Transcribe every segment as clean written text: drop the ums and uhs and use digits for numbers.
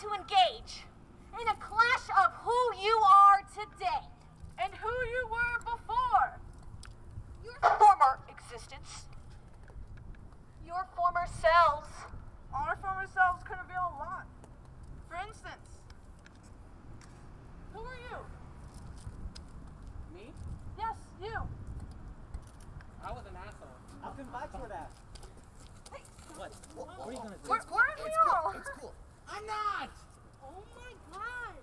to engage in a clash of who you are today and who you were before. Your former existence. Your former selves. Our former selves could reveal a lot. For instance, who are you? Me? Yes, you. I was an asshole. I'll invite you to that. What? What are you gonna do? Where are we all? It's cool. I'm not! Oh my god.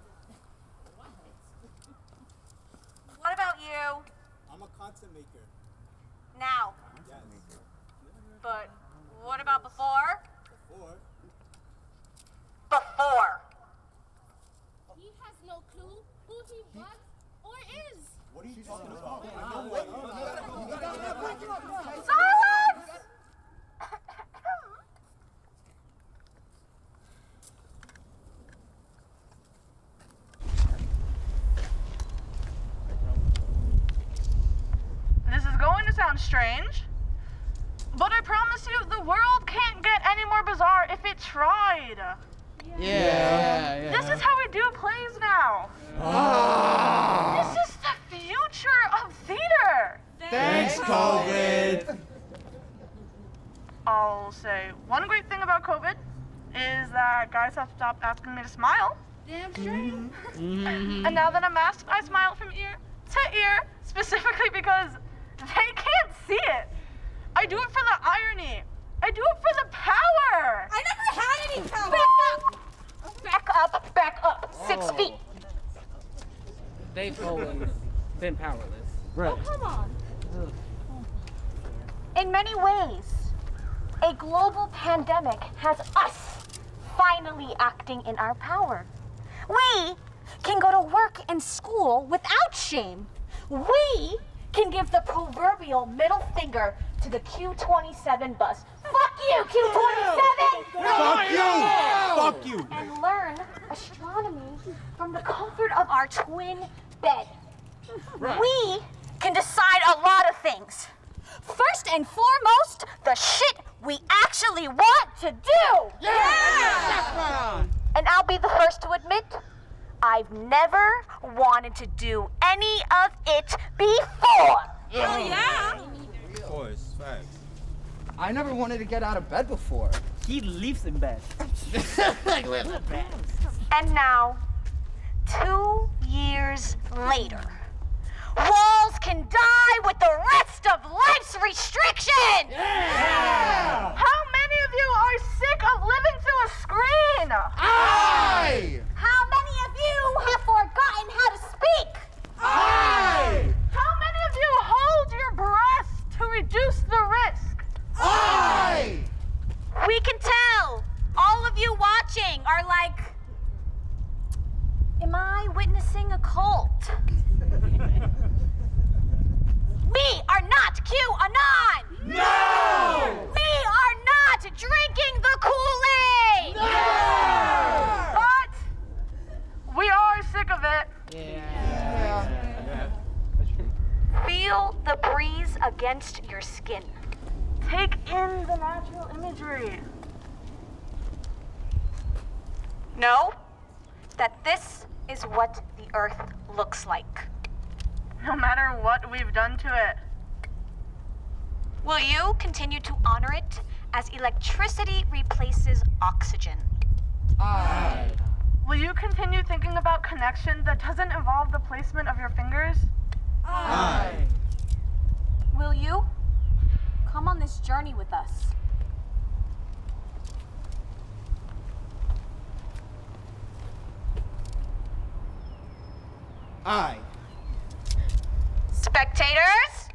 What about you? I'm a content maker. Now. Yes. But what about before? Before. Before. He has no clue who he was or is. What are you talking about? Silence! This is going to sound strange, but I promise you the world can't get any more bizarre if it tried. Yeah. This is how we do plays now. This is the future of theater. Thanks, COVID. I'll say one great thing about COVID is that guys have stopped asking me to smile. Damn straight. And now that I'm masked, I smile from ear to ear, specifically because they can't see it. I do it for the irony. I do it for the power. I never had any power. Back up. Back up. 6 feet. They've always been powerless. Right. Come on. In many ways, a global pandemic has us finally acting in our power. We can go to work and school without shame. We can give the proverbial middle finger to the Q27 bus. Fuck you, Q27! Fuck you! Fuck you! And learn astronomy from the comfort of our twin bed. We can decide a lot of things. First and foremost, the shit we actually want to do. Yeah! And I'll be the first to admit, I've never wanted to do any of it before. Hell yeah. Of course, facts. I never wanted to get out of bed before. He lives in bed. And now, 2 years later, walls can die with the rest of life's restriction! How many of you are sick of living through a screen? I! How many of you have forgotten how to speak? I! How many of you hold your breath to reduce the risk? I! We can tell. All of you watching are like, am I witnessing a cult? We are not QAnon! No! We are not drinking the Kool-Aid! No! But we are sick of it. Feel the breeze against your skin. Take in the natural imagery. Know that this is what the Earth looks like. No matter what we've done to it. Will you continue to honor it as electricity replaces oxygen? I! Will you continue thinking about connection that doesn't involve the placement of your fingers? I! Will you come on this journey with us? I! Spectators?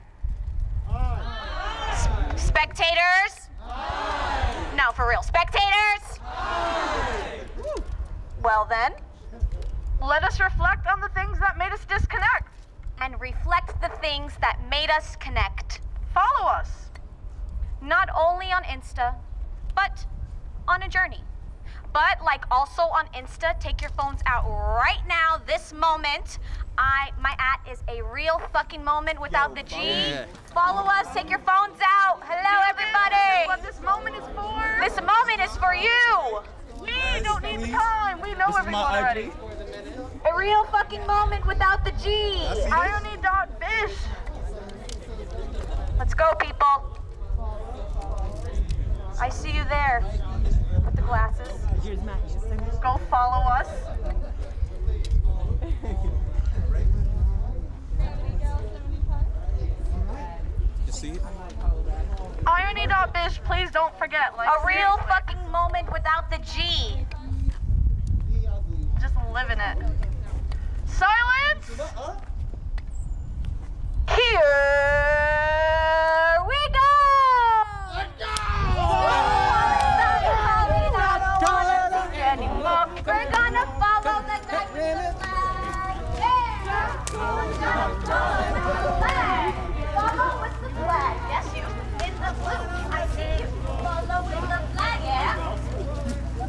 Spectators? No, for real. Spectators? Well then, Let us reflect on the things that made us disconnect. and reflect the things that made us connect. Follow us. Not only on Insta, but on a journey. But like also on Insta, take your phones out right now, this moment. My is a real fucking moment without the G. yeah. Follow us, take your phones out. Hello, everybody. What this moment is for. This moment is for you. We don't need the time. We follow everyone already. A real fucking moment without the G. Irony.bish. Let's go, people. I see you there with the glasses. Go follow us. You see it? Irony.bish, please don't forget. Like, A real seriously. fucking moment without the G. Just living it. Silence! Here we go! We're gonna follow the guy with the flag. Yeah! Follow with the flag. Yes, you. In the blue. I see you. Follow with the flag, yeah?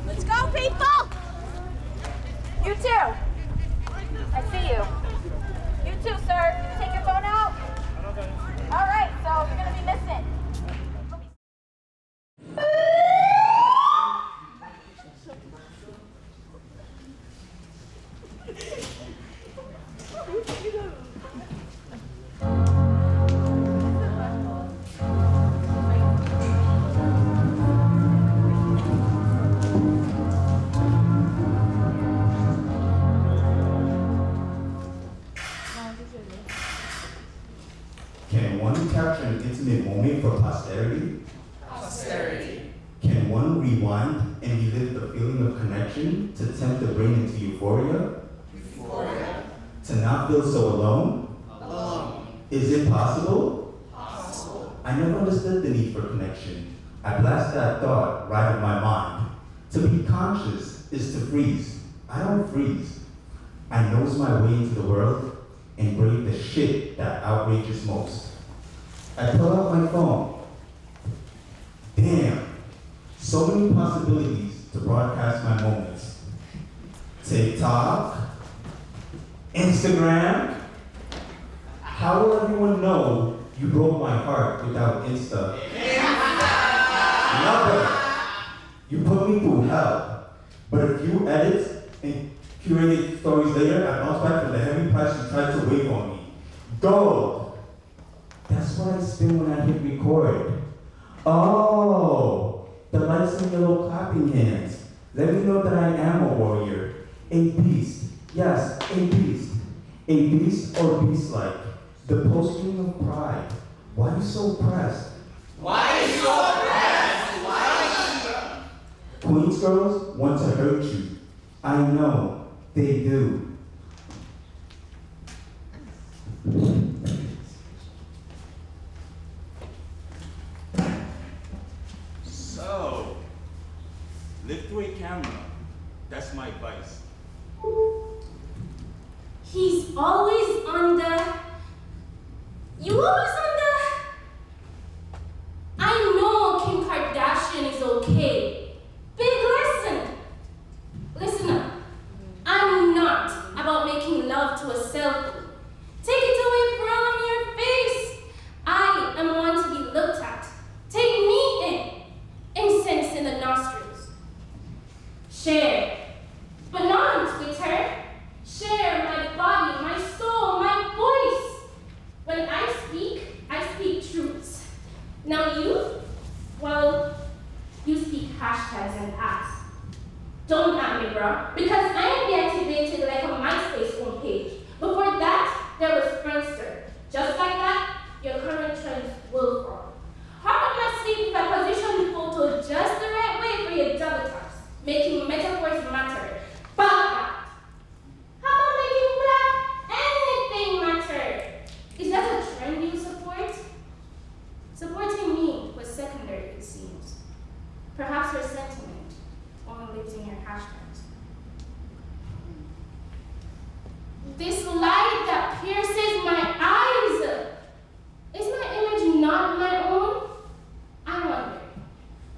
Let's go, people! You too. I see you. You too, sir. Take your phone out. All right, so you're gonna be missing. Can one capture an intimate moment for posterity? Posterity. Can one rewind and relive the feeling of connection to tempt the brain into euphoria? Euphoria. To not feel so alone? Alone. Is it possible? Possible. I never understood the need for connection. I blast that thought right in my mind. To be conscious is to freeze. I don't freeze. I nose my way into the world and brave the shit that outrages most. I pull out my phone. Damn, so many possibilities to broadcast my moments. TikTok, Instagram. How will everyone know you broke my heart without Insta? Never. You put me through hell. But a few edits and curated stories later, I bounce back from the heavy price you tried to wave on me. Gold. That's what I spin when I hit record. Oh, the lights and yellow clapping hands. Let me know that I am a warrior. A beast. Yes, a beast. A beast or beast-like. The post-string of pride. Why are you so pressed? Why are you so pressed? Why? Queens girls want to hurt you. I know, they do. So, live through a camera. That's my advice. He's always on the. You always on the. I know Kim Kardashian is okay. Big listen. Listen up. I'm not about making love to a selfie. Take it away from your face. I am one to be looked at. Take me in. Incense in the nostrils. Share. But not on Twitter. Share my body, my soul, my voice. When I speak truths. Now you, well, you speak hashtags and apps. Don't at me, bro, because I am deactivated like a MySpace homepage. Before that, there was Friendster. Just like that, your current trends will fall. How about my sleep if I position the photo just the right way for your double taps, making metaphors matter? Fuck that. How about making black anything matter? Is that a trend you support? Supporting me was secondary, it seems. Perhaps her sentiment only lives in your hashtags. This light that pierces my eyes. Is my image not my own? I wonder.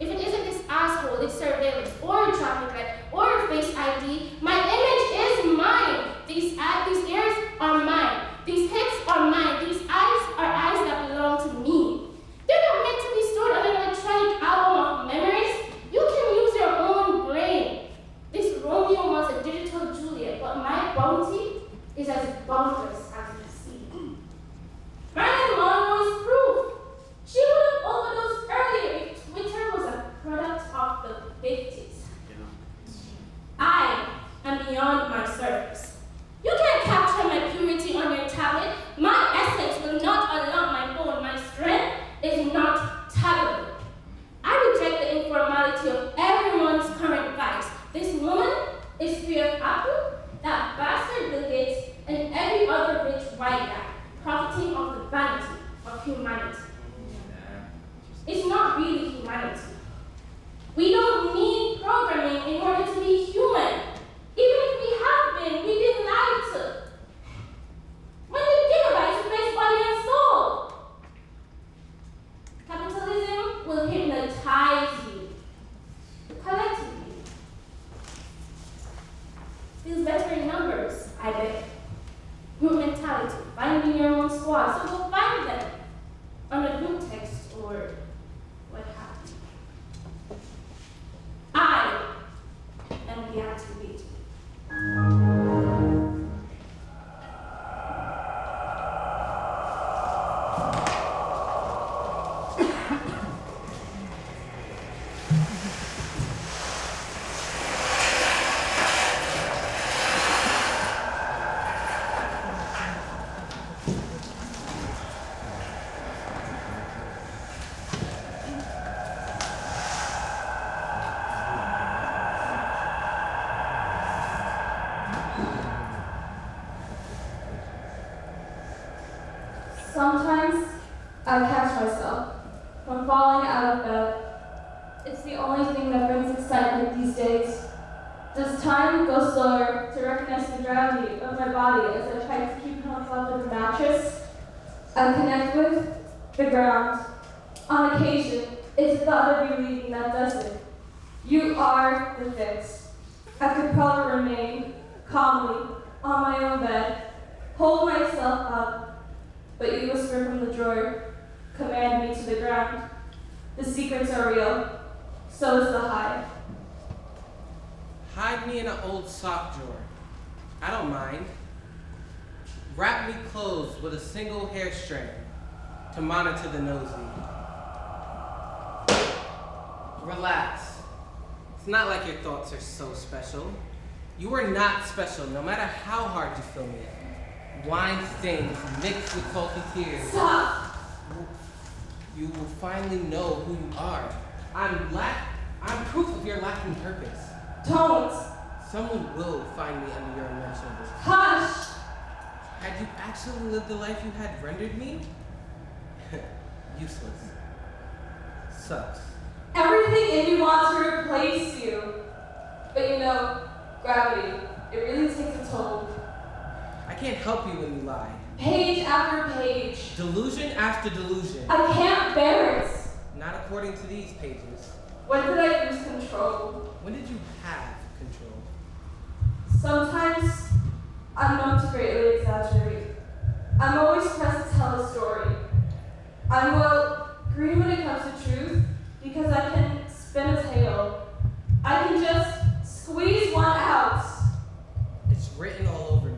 If it isn't this asshole, it's surveillance, or traffic light, or face ID, my image is mine. These ears are mine. These hips are mine. These eyes are eyes that belong to me. They're not meant to be stored on an electronic album of memories. You can use your own brain. This Romeo wants a digital hive you, collectively. Feels better in numbers, I bet. Group mentality, finding your own squad, so go find them on a group text or what have you. I am the activator. Sometimes I catch myself from falling out of bed. It's the only thing that brings excitement these days. Does time go slower to recognize the gravity of my body as I try to keep myself in the mattress? I connect with the ground. On occasion, it's the thought of you leaving that does it. You are the fix. I could probably remain calmly on my own bed, hold myself up, but you whisper from the drawer, command me to the ground. The secrets are real, so is the hive. Hide me in an old sock drawer. I don't mind. Wrap me closed with a single hair strand to monitor the nosy. Relax. It's not like your thoughts are so special. You are not special, no matter how hard you film it. Wine stains mixed with salty tears. Stop! You will finally know who you are. I'm proof of your lacking purpose. Don't! Someone will find me under your unmentionable. Hush! Had you actually lived the life you had rendered me? Useless. Sucks. Everything in me wants to replace you. But you know, gravity, it really takes a toll. I can't help you when you lie. Page after page. Delusion after delusion. I can't bear it. Not according to these pages. When did I lose control? When did you have control? Sometimes I'm known to greatly exaggerate. I'm always pressed to tell a story. I'm, well, green when it comes to truth because I can spin a tale. I can just squeeze one out. It's written all over me.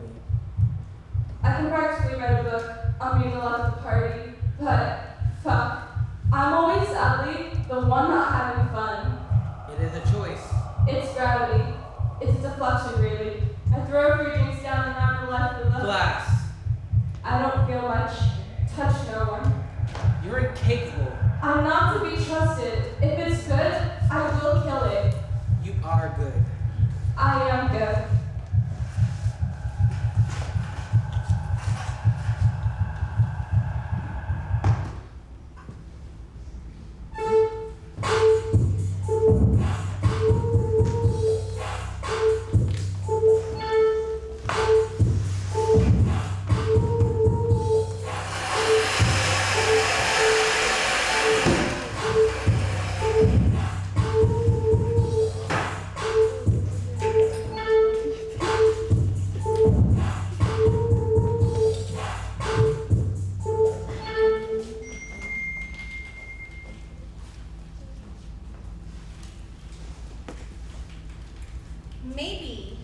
I can practically write a book on being the life of the party, but fuck. I'm always sadly the one not having fun. It is a choice. It's gravity. It's a deflection, really. I throw a few drinks down and I'm the life of the Glass. I don't feel much. Touch no one. You're incapable. I'm not to be trusted. If it's good, I will kill it. You are good. I am good. Maybe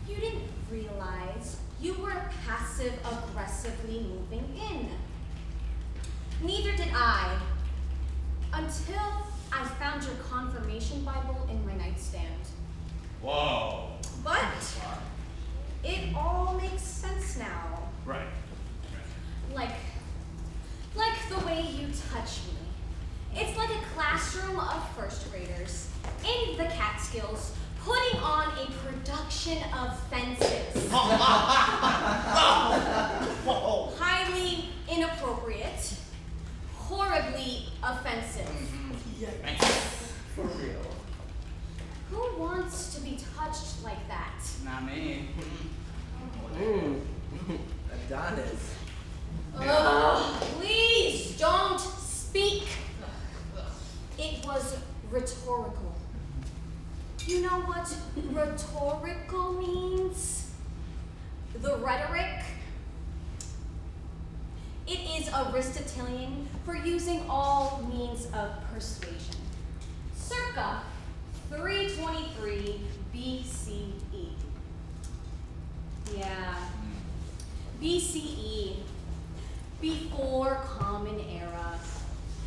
you didn't realize you were passive-aggressively moving in. Neither did I, until I found your confirmation Bible in my nightstand. Whoa. But it all makes sense now. Right. Like the way you touch me. It's like a classroom of first graders in the Catskills putting on a production of Fences. Highly inappropriate, horribly offensive. For real. Who wants to be touched like that? Not me. Adonis. Ugh, please don't speak. It was was rhetorical. You know what rhetorical means? The rhetoric. It is Aristotelian for using all means of persuasion. Circa 323 BCE. Yeah. BCE. Before Common Era.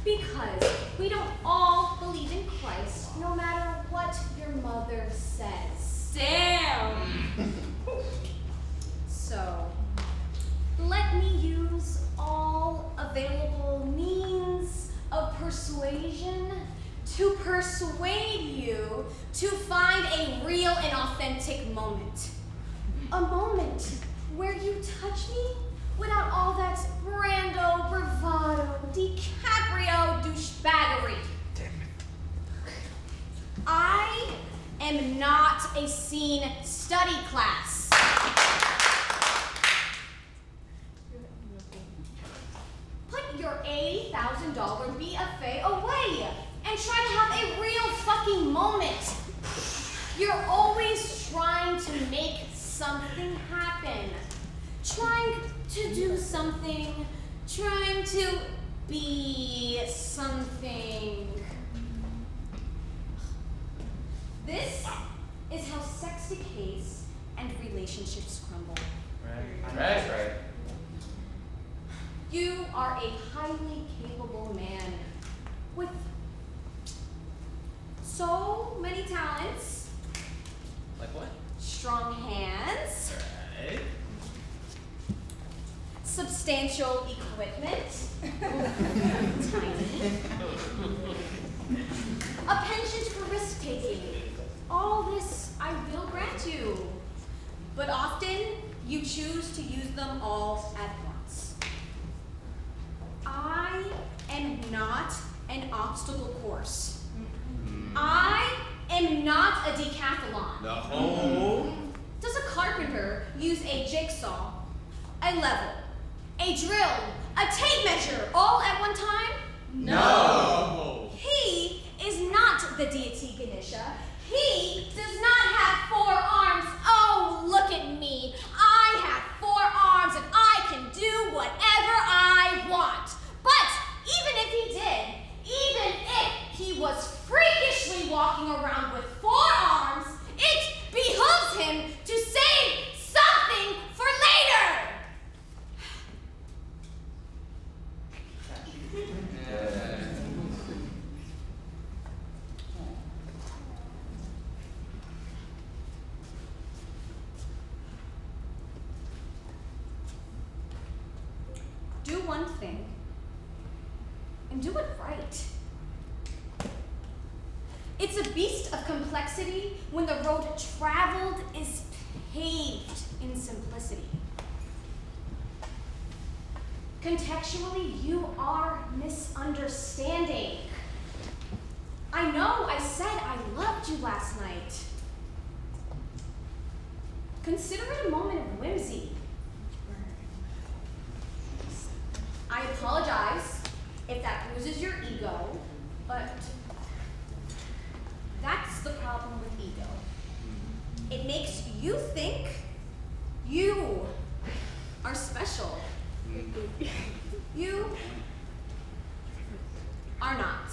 Because we don't all believe in Christ, no matter what your mother says. Damn! So, let me use all available means of persuasion to persuade you to find a real and authentic moment. A moment where you touch me without all that Brando, bravado, DiCaprio douchebaggery. Damn it. I am not a scene study class. Put your $80,000 BFA away and try to have a real fucking moment. You're always trying to make something happen. Trying to do something. Trying to be something. This is how sex decays and relationships crumble. Right. You are a highly capable man with so many talents. Like what? Strong hands, Right. substantial equipment, tiny, a penchant for risk-taking. All this I will grant you, but often you choose to use them all at once. I am not an obstacle course. I am not a decathlon. No. Does a carpenter use a jigsaw, a level, a drill, a tape measure all at one time? No. He is not the deity Ganesha. He does not have 4 arms. Oh, look at me. I have 4 arms and I can do whatever I want. But even if he did, even if he was freakishly walking around with 4 arms, it behooves him to save something for later. Do one thing and do it right. It's a beast of complexity when the road traveled is paved in simplicity. Contextually, you are misunderstanding. I know I said I loved you last night. Consider it a moment of whimsy. I apologize if that bruises your ego, but that's the problem with ego. It makes you think you are special. You are not.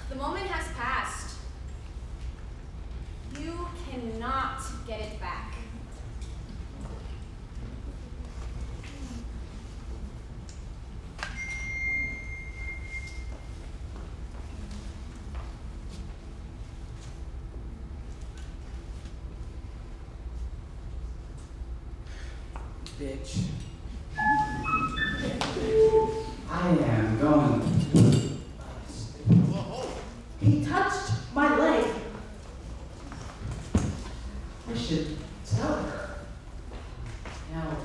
The moment has passed. You cannot get it back. Bitch. I am going. He touched my leg. I should tell her. Now,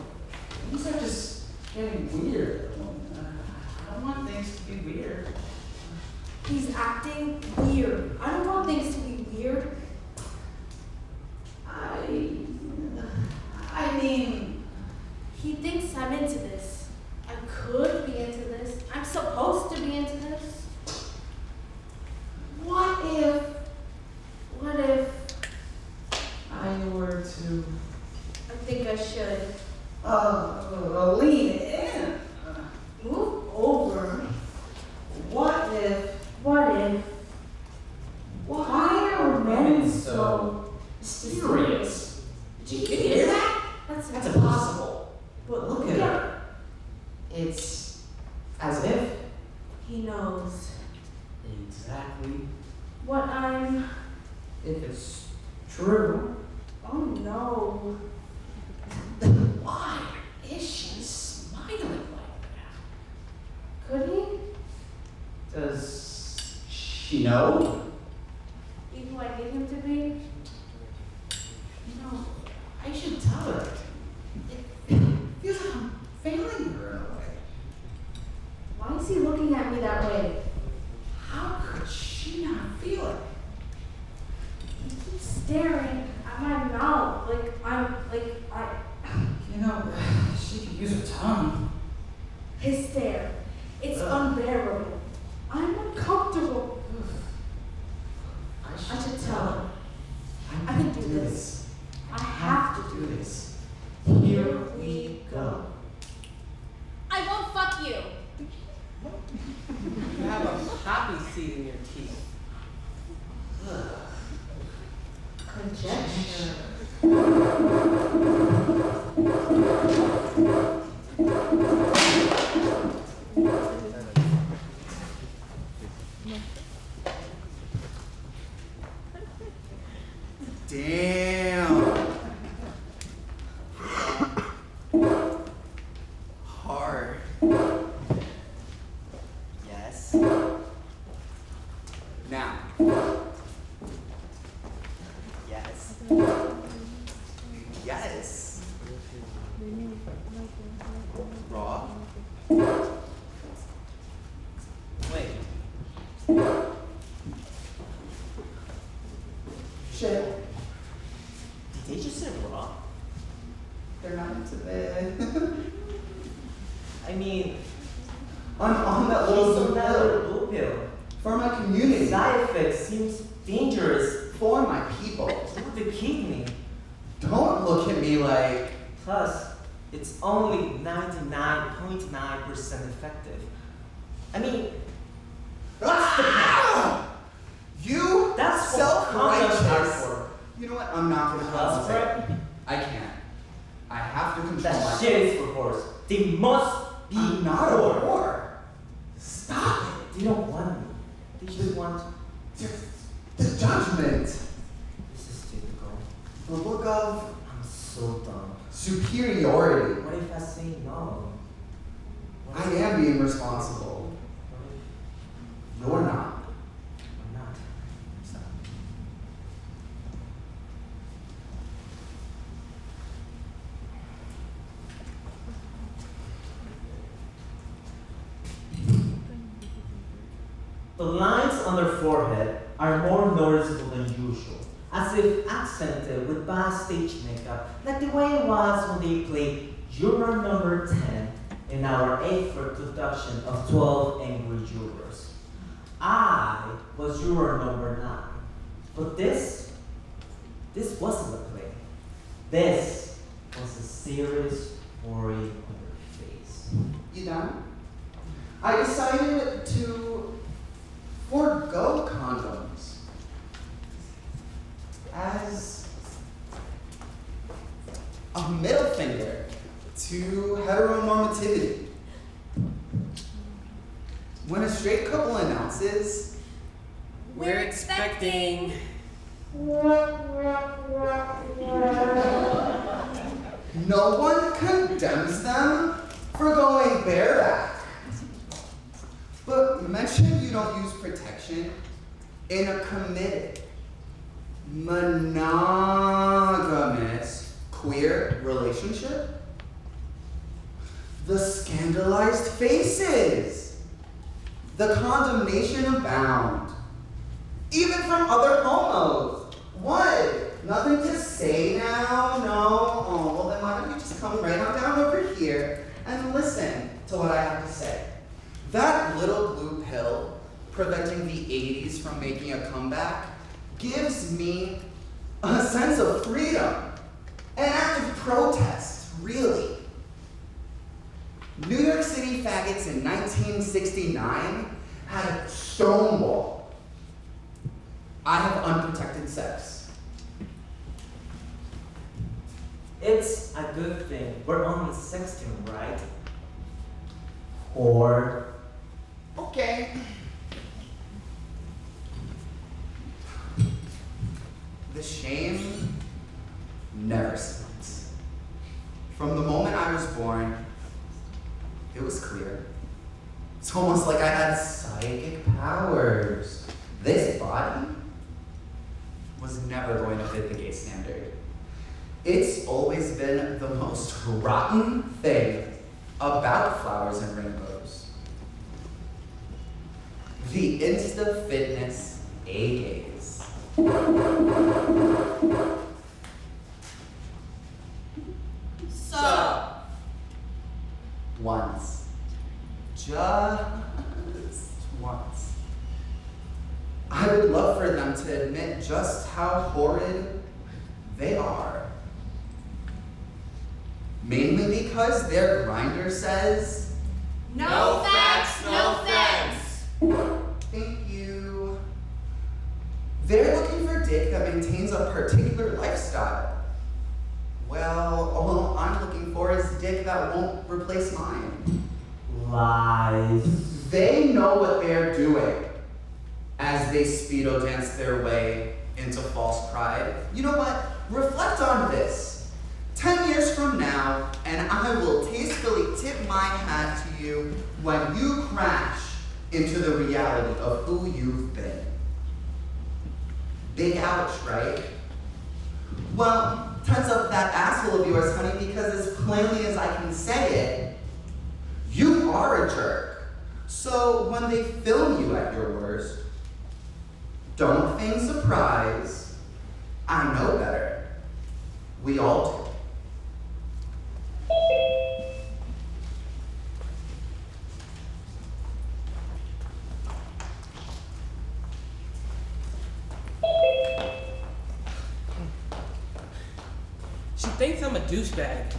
things are just getting weird. I don't want things to be weird. He's acting weird. I don't want things to be weird. to I think I should. lean in. Move over. What if? Why are men so mysterious? Did you hear that? That's impossible. But look at her. It's as if. He knows Exactly. what I'm. If it's true. Oh no. Then why is she smiling like that? Could he? Does she know? Be who I need him to be? You know, I should tell her. It feels like I'm failing her in a way. Why is he looking at me that way? How could she not feel it? He keeps staring at my mouth You know, she could use her tongue. His stare. It's unbearable. I'm uncomfortable. I should tell him. I can do this. I have to do this. Here we go. I won't fuck you. You have a poppy seed in your teeth. Conjecture. Damn. Hard. Yes. Now. Yes. Yes. Raw. Wait. Shit. Did they just say raw? They're not into bed. I mean, I'm on that little blue pill. For my community. Side effects seems dangerous for my people. The kidney. Don't look at me like. Plus, it's only 99.9% effective. I mean, what's the point? You that's self-righteous. You know what? I'm not gonna concentrate. I can't. I have to control my. Shit is for whores. They must be. I'm not a whore. Stop it. They don't want me. They just want the judgment. This is typical. The look of. I'm so dumb. Superiority. What if I say no? I am being responsible. You're not. I'm not. Stop. The lines on their forehead are more noticeable than usual, as if accented with bad stage makeup, like the way it was when they played Juror number 10 in our 8th production of 12 Angry Jurors. I was juror number 9, but this wasn't a play. This was a serious worry on your face. You done? I decided to forego condoms as a middle finger to heteronormativity. When a straight couple announces, We're expecting. no one condemns them for going bareback. But mention you don't use protection in a committed, monogamous, queer relationship. The scandalized faces, the condemnation abound, even from other homos. What? Nothing to say now? No? Oh, well then why don't you just come right on down over here and listen to what I have to say. That little blue pill preventing the 80s from making a comeback gives me a sense of freedom. 1969 had Stonewall. I have unprotected sex. It's a good thing. We're on the 16th, right? Or Okay. The shame never sleeps. From the moment I was born, it was clear. It's almost like I had psychic powers. This body was never going to fit the gay standard. It's always been the most rotten thing about flowers and rainbows. The Insta Fitness A-gaze. So. Once. Just once. I would love for them to admit just how horrid they are. Mainly because their grinder says, No facts, no thanks. Thank you. They're looking for dick that maintains a particular lifestyle. Well, all I'm looking for is dick that won't replace mine. lies. They know what they're doing as they speedo dance their way into false pride. You know what? Reflect on this. 10 years from now, and I will tastefully tip my hat to you when you crash into the reality of who you've been. Big ouch, right? Well, turns out that asshole of yours, honey, because as plainly as I can say it, you are a jerk. So when they film you at your worst, don't feign surprise. I know better. We all do. She thinks I'm a douchebag.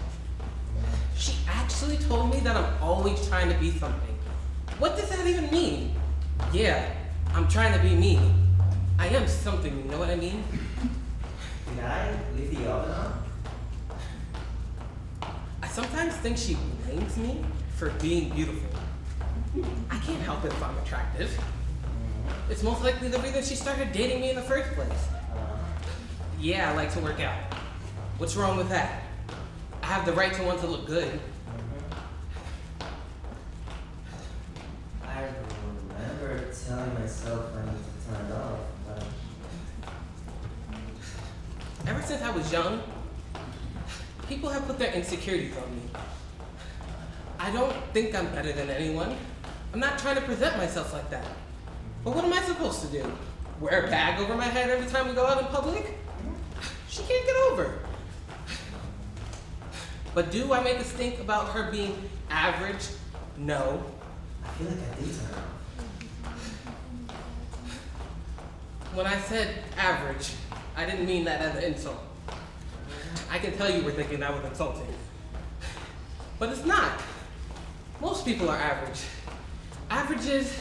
She actually told me that I'm always trying to be something. What does that even mean? Yeah, I'm trying to be me. I am something, you know what I mean? Did I leave the oven on? I sometimes think she blames me for being beautiful. I can't help it if I'm attractive. It's most likely the reason she started dating me in the first place. Yeah, I like to work out. What's wrong with that? I have the right to want to look good. I remember telling myself I need to turn it off, but Ever since I was young, people have put their insecurities on me. I don't think I'm better than anyone. I'm not trying to present myself like that. But what am I supposed to do? Wear a bag over my head every time we go out in public? She can't get over. But do I make a stink about her being average? No. I feel like I did turn it off. When I said average, I didn't mean that as an insult. I can tell you were thinking that was insulting. But it's not. Most people are average. Average is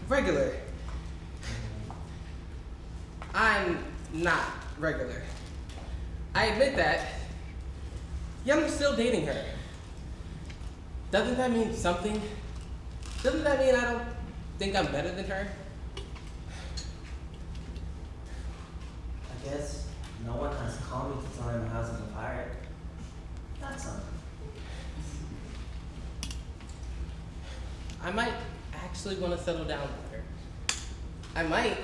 regular. I'm not regular. I admit that. Yet I'm still dating her. Doesn't that mean something? Doesn't that mean I don't think I'm better than her? I guess no one has called me to tell me my house is on fire. That's something. I might actually want to settle down with her. I might.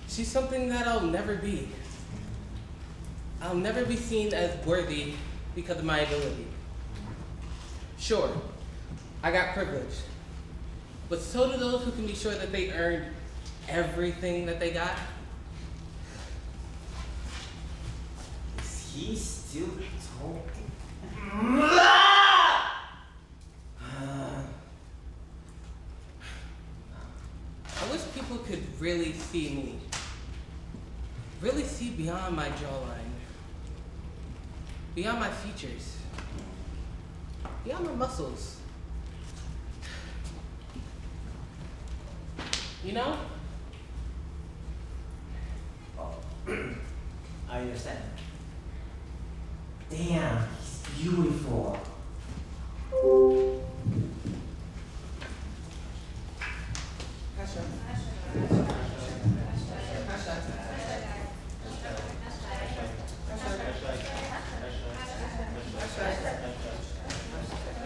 She's something that I'll never be. I'll never be seen as worthy because of my ability. Sure, I got privilege. But so do those who can be sure that they earned everything that they got. Is he still talking? I wish people could really see me. Really see beyond my jawline. Beyond my features. Beyond my muscles. You know? Oh, I understand. Damn, he's beautiful.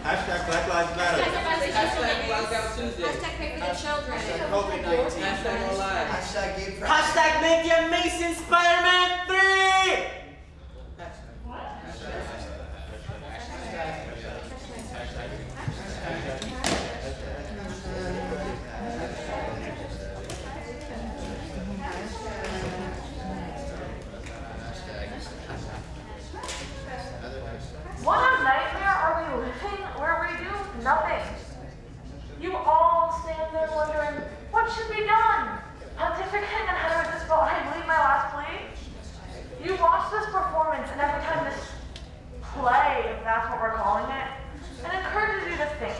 Hashtag Black Lives Matter. Hashtag Blackout Tuesday. Hashtag pray for the children. Hashtag COVID-19. Hashtag no lives. Hashtag gay pride. Hashtag make the amazing Spider-Man 3! What a nightmare are we living where we do nothing? You all stand there wondering, what should be done? Pontificating and header this ball, I believe my last plea? You watch this performance and every time this play, if that's what we're calling it, it encourages you to think.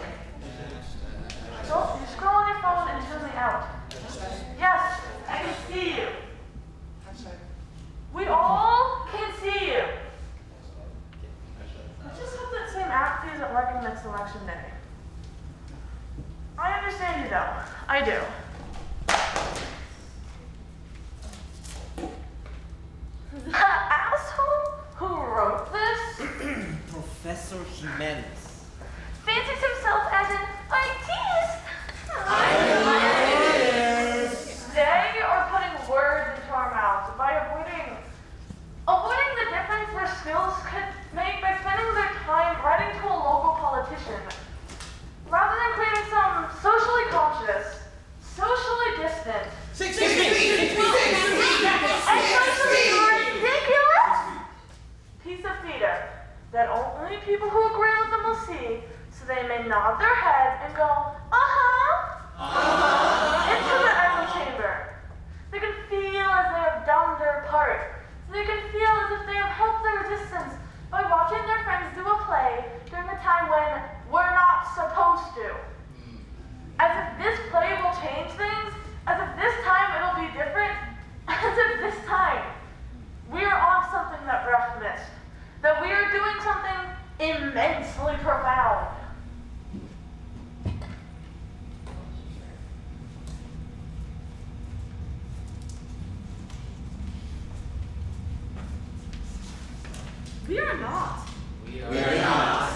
So you scroll on your phone and zoom me out. Yes, I can see you. We all can see you. I just hope that same app isn't working next election day. I understand you though. I do. The asshole who wrote this Professor Jimenez. fancies himself as an artist. They are putting words into our mouths by avoiding the difference their skills could make by spending their time writing to a local politician, rather than creating some socially conscious, socially distant, and socially ridiculous piece of theater that only people who agree with them will see, so they may nod their heads and go, into the echo chamber. They can feel as they have done their part. They can feel as if they have helped their resistance by watching their friends do a play during a time when we're not supposed to. As if this play will change things, as if this time it'll be different, as if this time we are on something that Brecht missed, that we are doing something immensely profound. We are not. We are not.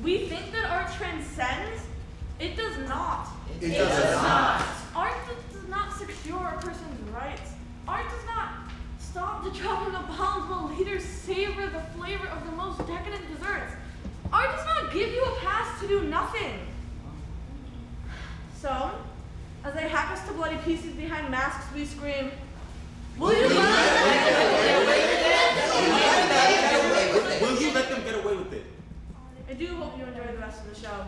We think that art transcends. It does not. It does not. Art does not secure a person's rights. Art does not stop the dropping of bombs while leaders savor the flavor of the most decadent desserts. Art does not give you a pass to do nothing. So, as they hack us to bloody pieces behind masks, we scream, will you Will you let them get away with it? I do hope you enjoy the rest of the show.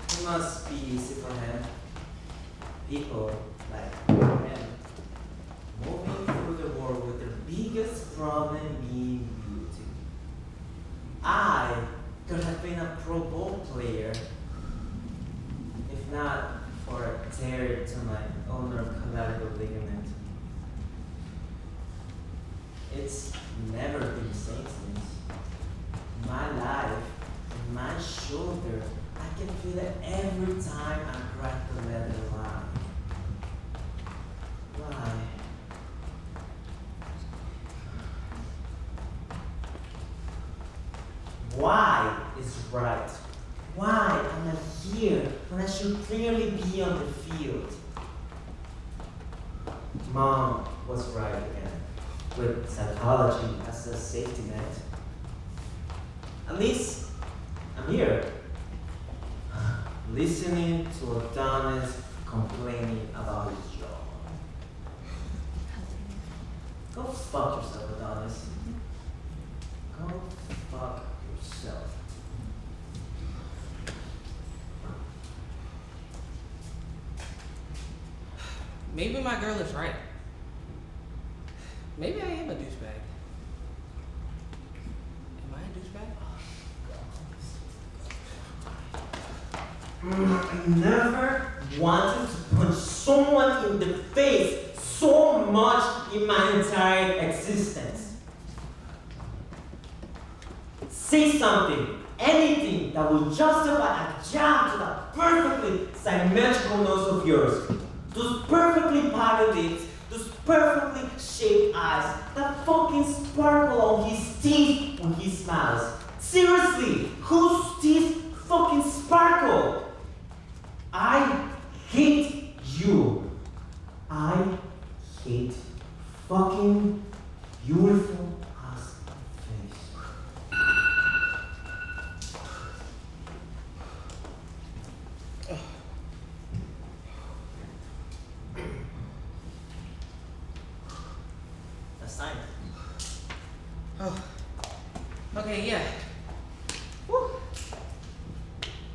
It must be easy for him. People like him moving through the world with their biggest problem being beauty. I could have been a Pro Bowl player if not for a tear to my ulnar collateral ligament. It's never been the same since. My life and my shoulder, I can feel it every time I crack the leather line. Why? Why is right? Why am I here when I should clearly be on the field? Mom was right again, with psychology as a safety net. At least I'm here, listening to Adonis complaining about his job. Go fuck yourself, Adonis. Go fuck yourself. Maybe my girl is right. Maybe I am a douchebag. Am I a douchebag? I never wanted to punch someone in the face so much in my entire existence. Say something, anything that will justify a jab to that perfectly symmetrical nose of yours. Those perfectly parted lips, those perfectly shaped eyes, that fucking sparkle on his teeth when he smiles. Seriously, whose teeth fucking sparkle? I hate you. I hate fucking beautiful ass face. Assignment. Oh. Okay, yeah. Woo.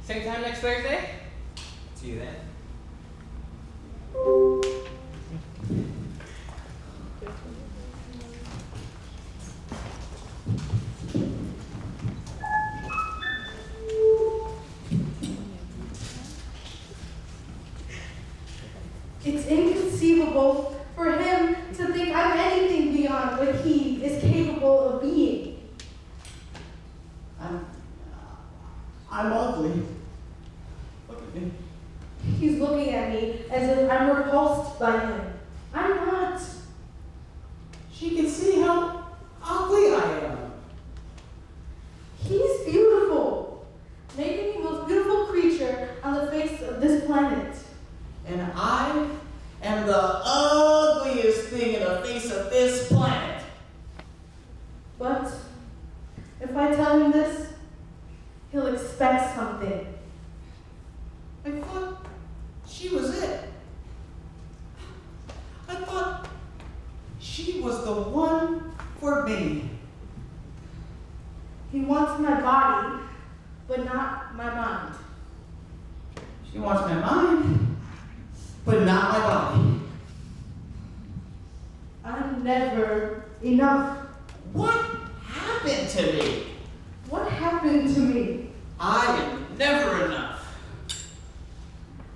Same time next Thursday? See you then. It's inconceivable for him to think I'm anything beyond what he is capable of being. I'm ugly. Look at me. He's looking at me as if I'm repulsed by him. I'm not. She can see how ugly I am. He's beautiful, maybe the most beautiful creature on the face of this planet. And I am the ugliest thing in the face of this planet. But if I tell him this, he'll expect something. I thought she was it. I thought she was the one for me. He wants my body, but not my mind. She wants my mind, but not my body. I'm never enough. What happened to me? What happened to me? I am never enough.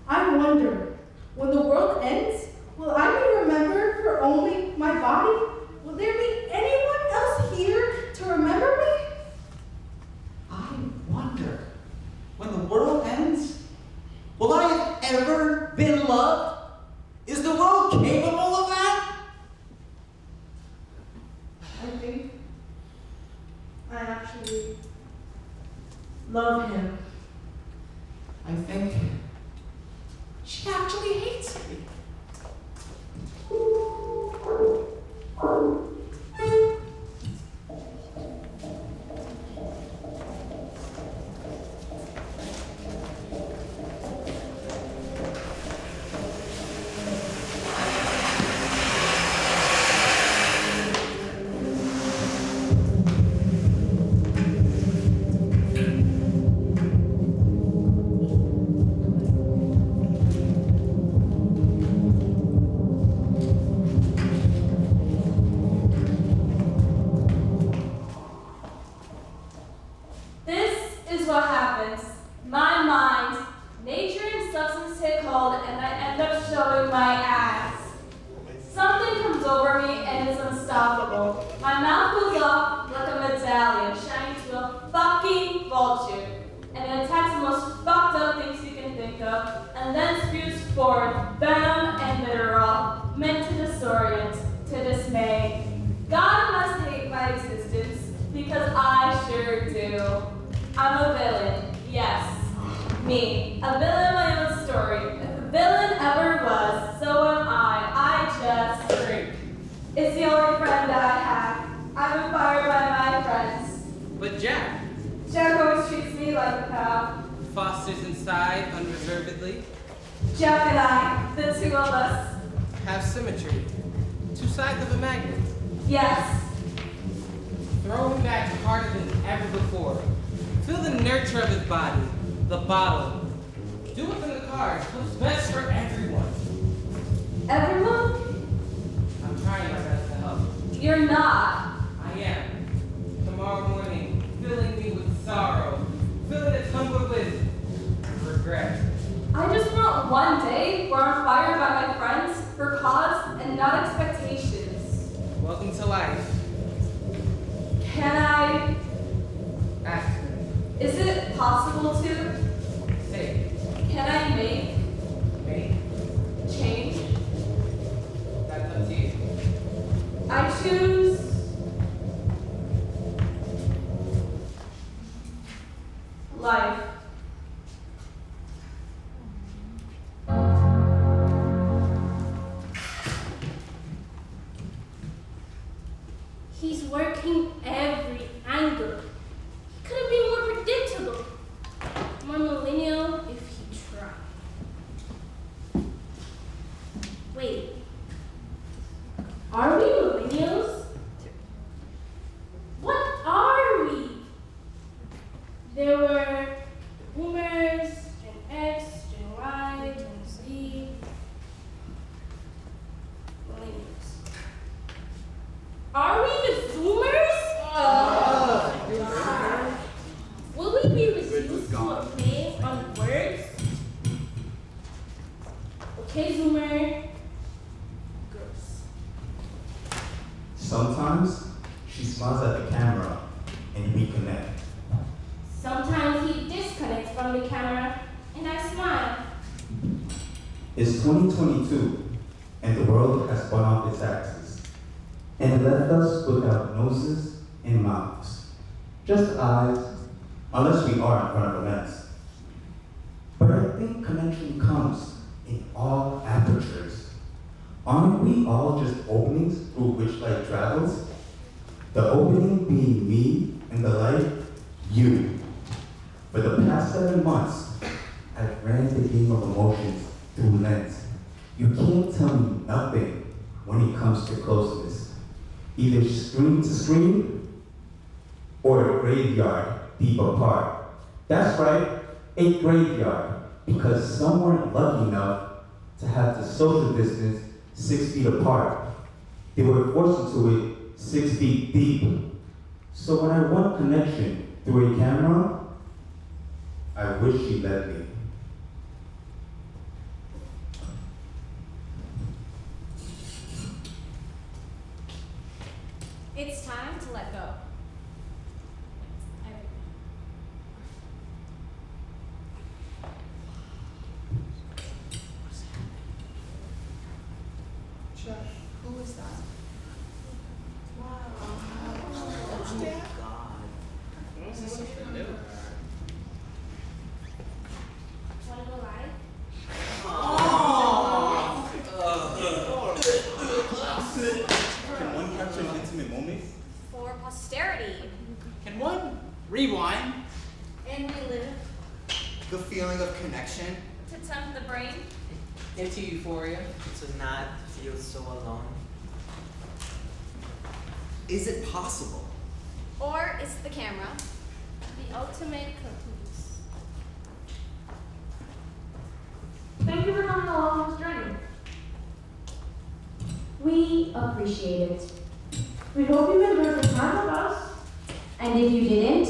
I wonder, when the world ends, will I be remembered for only my body? Will there be anyone else here to remember me? I wonder, when the world ends, will I have ever been loved? Is the world capable of that? I think I actually love him. I think she actually hates me. This is what happens. My mind, nature and substance take hold, and I end up showing my ass. Something comes over me and it's unstoppable. My mouth goes off like a medallion, shining to a fucking vulture. And it attacks the most fucked up things you can think of, and then spews forth venom and vitriol, meant to disorient, to dismay. God must hate my existence, because I sure do. I'm a villain, yes. Me, a villain in my own story. If a villain ever was, so am I. I just drink. It's the only friend that I have. I'm inspired by my friends. But Jack Jack always treats me like a pal. fosters inside unreservedly, Jack and I, the two of us. have symmetry. Two sides of a magnet. Yes. For Throw him back harder than ever before. Feel the nurture of his body, the bottle. Do what's in the cards. What's best for everyone. Everyone? I'm trying my best to help. You're not. I am. Tomorrow morning, filling me with sorrow, filling it tumbled with regret. I just want one day where I'm fired by my friends for cause and not expectations. Welcome to life. Can I? Ask me. Is it possible to? Say. Can I make? Make. Change? That's up to you. I choose. Life. He's working every angle. He could have been more predictable, more millennial if he tried. Wait, are we millennials? What are we? There were boomers, Gen X, Gen Y, Gen Z, millennials. Are we the Zoomers? Will we be reduced to a play on words? Okay, Zoomer. Gross. Sometimes she smiles at the camera and we connect. Sometimes he disconnects from the camera and I smile. It's 2022 and the world has spun off its axis and left us without noses and mouths, just eyes, unless we are in front of a lens. But I think connection comes in all apertures. Aren't we all just openings through which light travels? The opening being me and the light, you. For the past 7 months, I've ran the game of emotions through lens. You can't tell me nothing when it comes to closeness. Either screen to screen or a graveyard deep apart. That's right, a graveyard, because some weren't lucky enough to have the social distance 6 feet apart. They were forced into it 6 feet deep. So when I want connection through a camera, I wish she let me. It's time to let go. Chuck, who is that? Wow. Oh, God. This is something new. Wanna go live? Can one capture an intimate moment? For posterity. Can one rewind? And relive. The feeling of connection. To tempt the brain. Into euphoria. To not feel so alone. Is it possible? Or is the camera? The ultimate caboose. Thank you for coming along on this journey. We appreciate it. We hope you enjoyed your time with us. And if you didn't,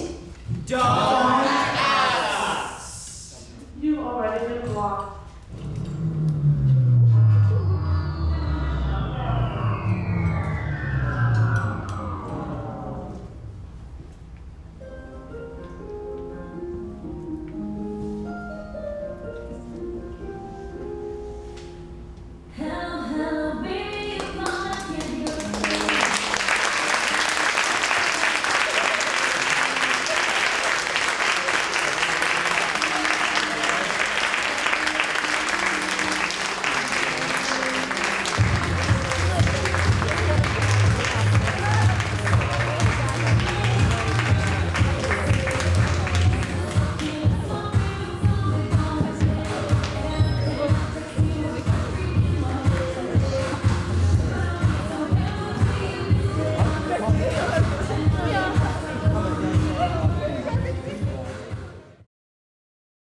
You already been blocked.